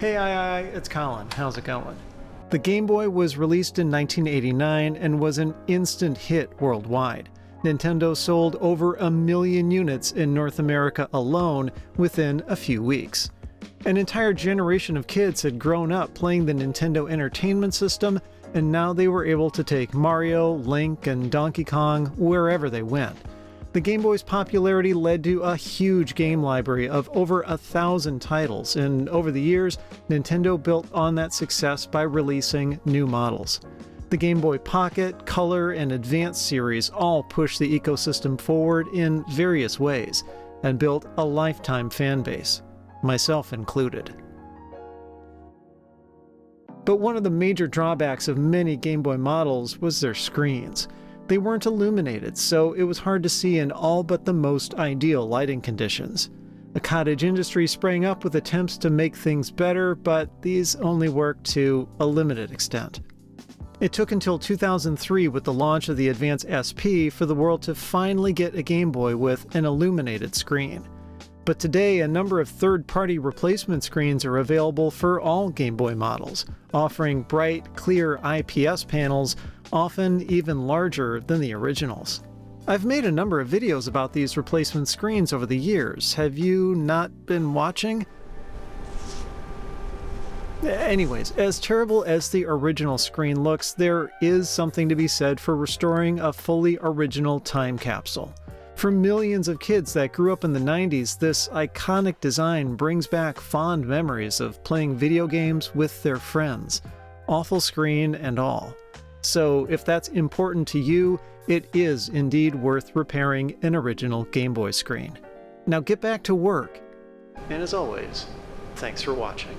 Hey, it's Colin. How's it going? The Game Boy was released in 1989 and was an instant hit worldwide. Nintendo sold over 1 million units in North America alone within a few weeks. An entire generation of kids had grown up playing the Nintendo Entertainment System, and now they were able to take Mario, Link, and Donkey Kong wherever they went. The Game Boy's popularity led to a huge game library of over 1,000 titles, and over the years, Nintendo built on that success by releasing new models. The Game Boy Pocket, Color, and Advance series all pushed the ecosystem forward in various ways, and built a lifetime fan base, myself included. But one of the major drawbacks of many Game Boy models was their screens. They weren't illuminated, so it was hard to see in all but the most ideal lighting conditions. A cottage industry sprang up with attempts to make things better, but these only worked to a limited extent. It took until 2003 with the launch of the Advance SP for the world to finally get a Game Boy with an illuminated screen. But today, a number of third-party replacement screens are available for all Game Boy models, offering bright, clear IPS panels, often even larger than the originals. I've made a number of videos about these replacement screens over the years. Have you not been watching? Anyways, as terrible as the original screen looks, there is something to be said for restoring a fully original time capsule. For millions of kids that grew up in the 90s, this iconic design brings back fond memories of playing video games with their friends, awful screen and all. So if that's important to you, it is indeed worth repairing an original Game Boy screen. Now get back to work. And as always, thanks for watching.